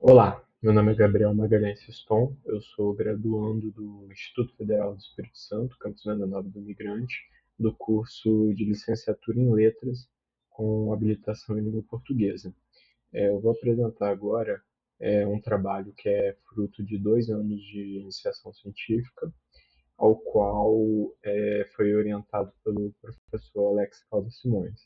Olá, meu nome é Gabriel Magalhães Siston, eu sou graduando do Instituto Federal do Espírito Santo, Campus Venda Nova do Migrante, do curso de licenciatura em Letras com habilitação em língua portuguesa. Eu vou apresentar agora um trabalho que é fruto de 2 anos de iniciação científica, ao qual foi orientado pelo professor Alex Caldas Simões.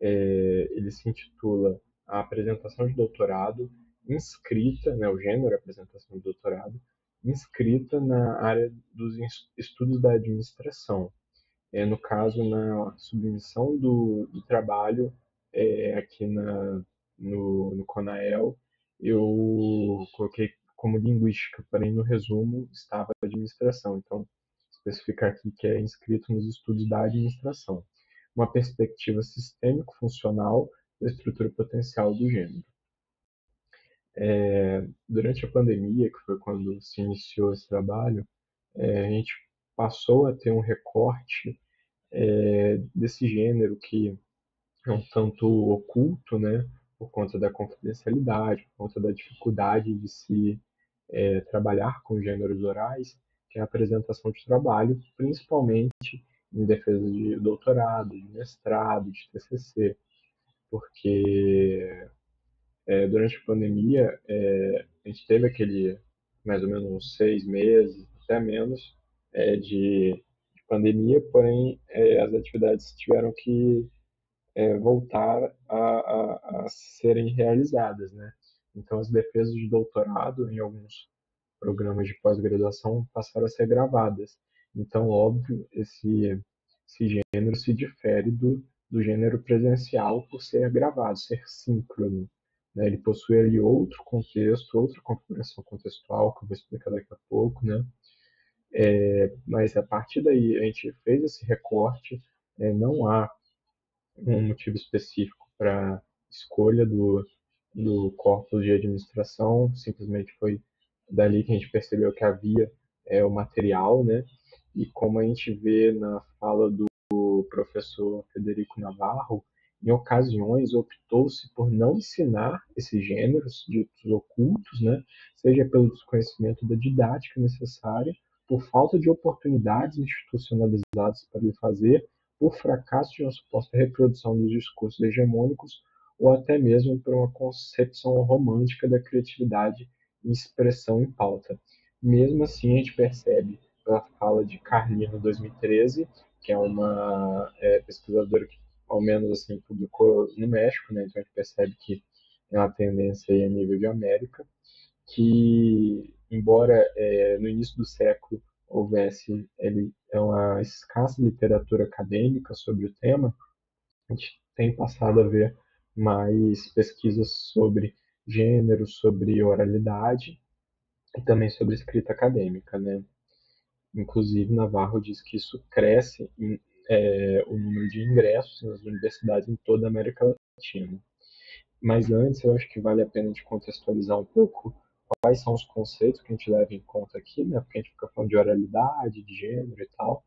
Ele se intitula A Apresentação de Doutorado, inscrita, né, o gênero Apresentação de Doutorado, inscrita na área dos estudos da administração. No caso, na submissão do trabalho aqui no CONAEL, eu coloquei como linguística, porém no resumo estava administração. Então, especificar aqui que é inscrito nos estudos da administração, uma perspectiva sistêmico-funcional da estrutura potencial do gênero. Durante a pandemia, que foi quando se iniciou esse trabalho, a gente passou a ter um recorte desse gênero que é um tanto oculto, né, por conta da confidencialidade, por conta da dificuldade de se trabalhar com gêneros orais, que é a apresentação de trabalho, principalmente em defesa de doutorado, de mestrado, de TCC, porque durante a pandemia a gente teve aquele mais ou menos uns 6 meses, até menos, de pandemia, porém as atividades tiveram que voltar a serem realizadas, né? Então, as defesas de doutorado em alguns programas de pós-graduação passaram a ser gravadas. Então, óbvio, esse gênero se difere do gênero presencial por ser gravado, ser síncrono. Né? Ele possui ali outro contexto, outra configuração contextual, que eu vou explicar daqui a pouco, né? Mas a partir daí a gente fez esse recorte, não há um motivo específico para escolha do corpus de administração, simplesmente foi dali que a gente percebeu que havia o material, né? E como a gente vê na fala do professor Federico Navarro, em ocasiões optou-se por não ensinar esses gêneros ditos ocultos, né? Seja pelo desconhecimento da didática necessária, por falta de oportunidades institucionalizadas para lhe fazer, por fracasso de uma suposta reprodução dos discursos hegemônicos, ou até mesmo por uma concepção romântica da criatividade em expressão em pauta. Mesmo assim, a gente percebe pela fala de Carlino, 2013, que é uma pesquisadora que, ao menos assim, publicou no México, né? Então a gente percebe que é uma tendência aí a nível de América, que, embora no início do século houvesse uma escassa literatura acadêmica sobre o tema, a gente tem passado a ver mais pesquisas sobre gênero, sobre oralidade e também sobre escrita acadêmica, né? Inclusive, Navarro diz que isso cresce o número de ingressos nas universidades em toda a América Latina. Mas antes, eu acho que vale a pena de contextualizar um pouco quais são os conceitos que a gente leva em conta aqui, né? Porque a gente fica falando de oralidade, de gênero e tal.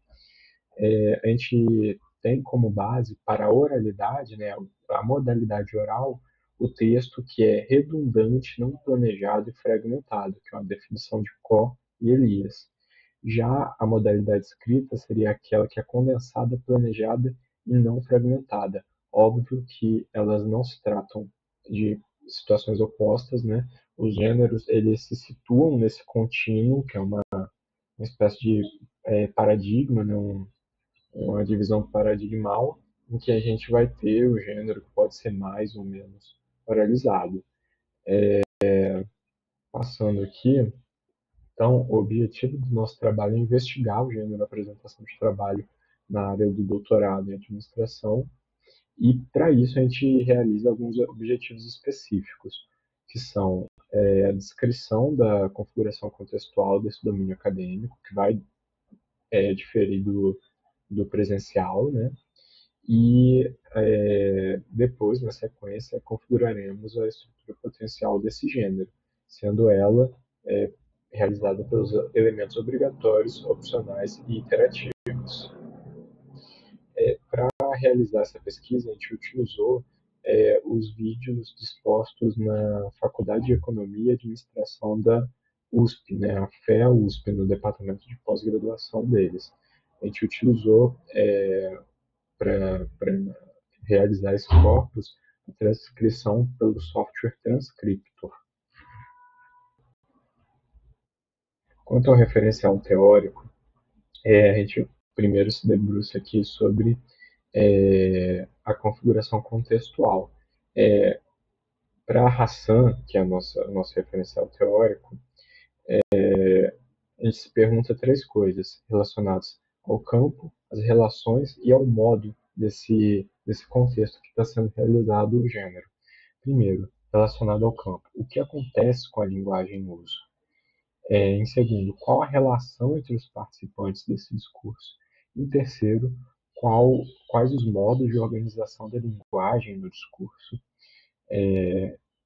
A gente tem como base para a oralidade, né, a modalidade oral, o texto que é redundante, não planejado e fragmentado, que é uma definição de Có e Elias. Já a modalidade escrita seria aquela que é condensada, planejada e não fragmentada. Óbvio que elas não se tratam de situações opostas, né? Os gêneros eles se situam nesse contínuo, que é uma espécie de paradigma, né? Uma divisão paradigmal, em que a gente vai ter o gênero que pode ser mais ou menos oralizado. Passando aqui, então, o objetivo do nosso trabalho é investigar o gênero da apresentação de trabalho na área do doutorado em administração, e para isso a gente realiza alguns objetivos específicos, que são a descrição da configuração contextual desse domínio acadêmico, que vai diferir do presencial, né? E depois, na sequência, configuraremos a estrutura potencial desse gênero, sendo ela é, realizada pelos elementos obrigatórios, opcionais e interativos. Para realizar essa pesquisa, a gente utilizou os vídeos dispostos na Faculdade de Economia e Administração da USP, né, a FEA USP, no departamento de pós-graduação deles. A gente utilizou para realizar esse corpus a transcrição pelo software Transcriptor. Quanto ao referencial teórico, a gente primeiro se debruça aqui sobre a configuração contextual. Para a Hassan, que é o nosso referencial teórico, a gente se pergunta três coisas relacionadas ao campo, às relações e ao modo desse contexto que está sendo realizado o gênero. Primeiro, relacionado ao campo, o que acontece com a linguagem em uso? Em segundo, qual a relação entre os participantes desse discurso? Em terceiro, quais os modos de organização da linguagem no discurso?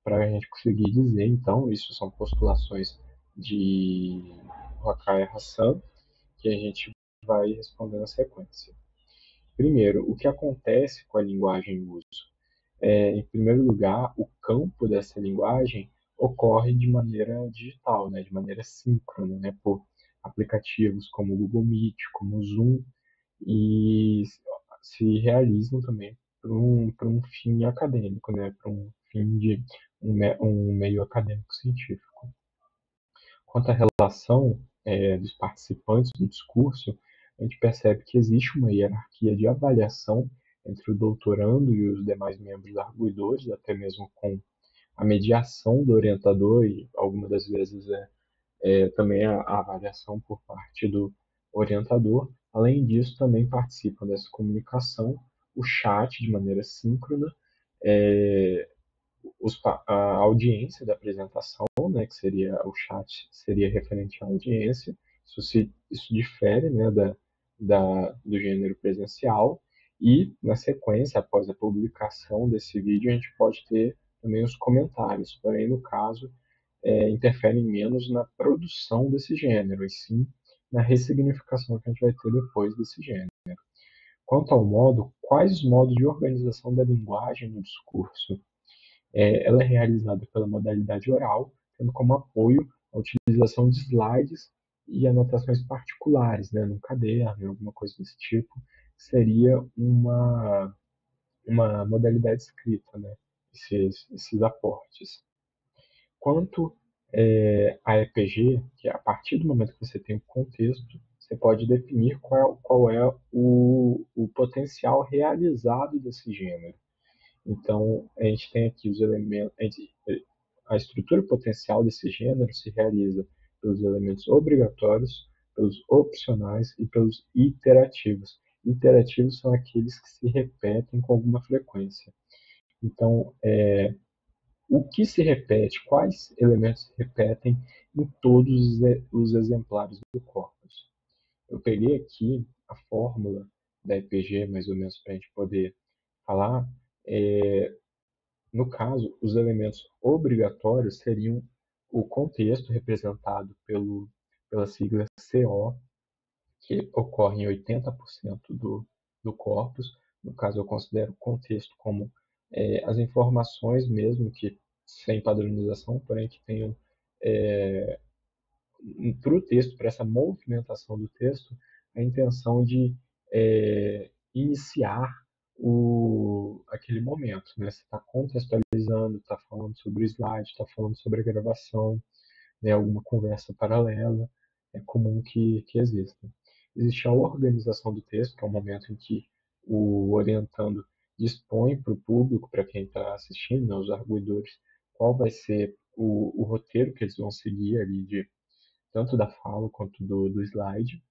Para a gente conseguir dizer, então, isso são postulações de Wakaya Hassan, que a gente vai responder na sequência. Primeiro, o que acontece com a linguagem em uso? Em primeiro lugar, o campo dessa linguagem ocorre de maneira digital, né, de maneira síncrona, né, por aplicativos como o Google Meet, como o Zoom, e se realizam também para um fim acadêmico, né, para um fim de um meio acadêmico científico. Quanto à relação dos participantes do discurso, a gente percebe que existe uma hierarquia de avaliação entre o doutorando e os demais membros arguidores, até mesmo com a mediação do orientador e algumas das vezes também a avaliação por parte do orientador. Além disso, também participam dessa comunicação o chat de maneira síncrona, é, a audiência da apresentação, né, que seria o chat, seria referente à audiência. Isso difere, né, do gênero presencial. E, na sequência, após a publicação desse vídeo, a gente pode ter também os comentários, porém, no caso, interferem menos na produção desse gênero, e sim na ressignificação que a gente vai ter depois desse gênero. Quanto ao modo, quais os modos de organização da linguagem no discurso? Ela é realizada pela modalidade oral, tendo como apoio a utilização de slides e anotações particulares, né, num caderno, alguma coisa desse tipo, seria uma modalidade escrita, né, esses aportes. Quanto à EPG, que é a partir do momento que você tem o contexto, você pode definir qual é o potencial realizado desse gênero. Então, a gente tem aqui os elementos, a estrutura potencial desse gênero se realiza pelos elementos obrigatórios, pelos opcionais e pelos iterativos. Iterativos são aqueles que se repetem com alguma frequência. Então, o que se repete, quais elementos se repetem em todos os exemplares do corpus? Eu peguei aqui a fórmula da EPG, mais ou menos, para a gente poder falar. No caso, os elementos obrigatórios seriam o contexto representado pela sigla CO, que ocorre em 80% do corpus. No caso, eu considero o contexto como as informações mesmo, que sem padronização, porém que tenham para o texto, para essa movimentação do texto, a intenção de iniciar aquele momento, né? Você está contextualizando, está falando sobre o slide, está falando sobre a gravação, né? Alguma conversa paralela, é comum que exista. Existe a organização do texto, que é o momento em que o orientando dispõe para o público, para quem está assistindo, né, os arguidores, qual vai ser o roteiro que eles vão seguir ali tanto da fala quanto do slide.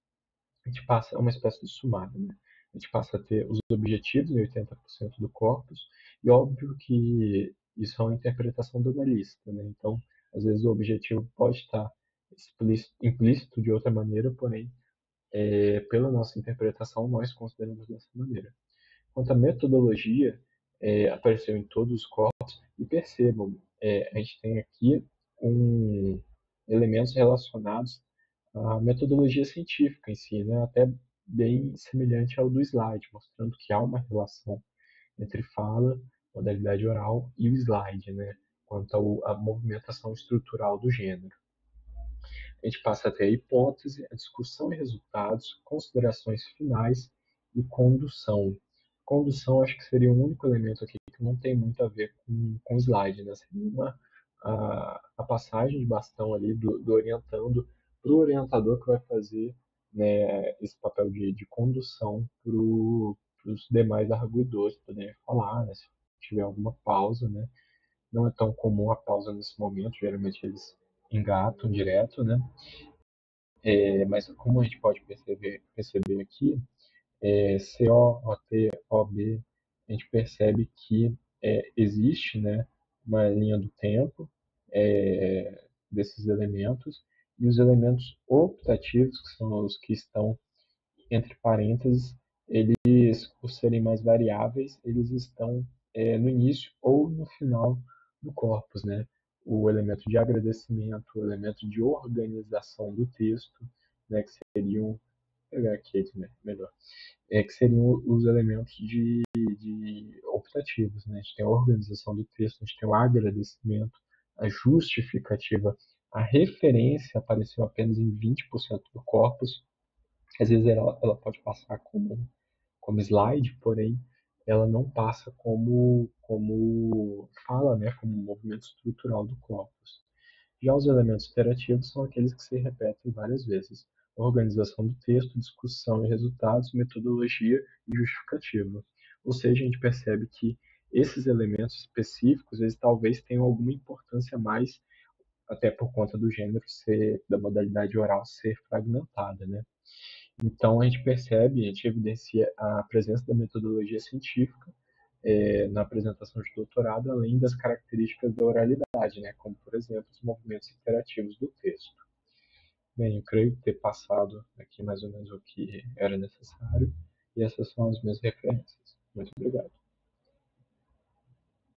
A gente passa a uma espécie de sumário, né? A gente passa a ter os objetivos em 80% do corpus, e óbvio que isso é uma interpretação do analista, né? Então, às vezes o objetivo pode estar implícito de outra maneira, porém, pela nossa interpretação, nós consideramos dessa maneira. Quanto à metodologia, apareceu em todos os corpos, e percebam, a gente tem aqui elementos relacionados à metodologia científica em si, né? Até bem semelhante ao do slide, mostrando que há uma relação entre fala modalidade oral e o slide, né, quanto à movimentação estrutural do gênero. A gente passa a ter a hipótese, a discussão e resultados, considerações finais e condução. Condução acho que seria o único elemento aqui que não tem muito a ver com slide, né? Seria a passagem de bastão ali do orientando para o orientador que vai fazer, né, esse papel de condução para os demais arguidores poderem falar, né, se tiver alguma pausa, né? Não é tão comum a pausa nesse momento, geralmente eles engatam direto, né? Mas como a gente pode perceber aqui, CO, OT, OB, a gente percebe que existe, né, uma linha do tempo desses elementos, e os elementos optativos, que são os que estão entre parênteses, eles, por serem mais variáveis, eles estão no início ou no final do corpus, né? O elemento de agradecimento, o elemento de organização do texto, né, que seriam, vou pegar aqui melhor, que seriam os elementos de optativos, né? A gente tem a organização do texto, a gente tem o agradecimento, a justificativa, a referência apareceu apenas em 20% do corpus, às vezes ela pode passar como slide, porém ela não passa como fala, né, como movimento estrutural do corpus. Já os elementos interativos são aqueles que se repetem várias vezes. Organização do texto, discussão e resultados, metodologia e justificativa. Ou seja, a gente percebe que esses elementos específicos, eles talvez tenham alguma importância a mais, até por conta do gênero ser, da modalidade oral ser fragmentada, né? Então, a gente percebe, a gente evidencia a presença da metodologia científica na apresentação de doutorado, além das características da oralidade, né, como, por exemplo, os movimentos interativos do texto. Bem, eu creio ter passado aqui mais ou menos o que era necessário, e essas são as minhas referências. Muito obrigado.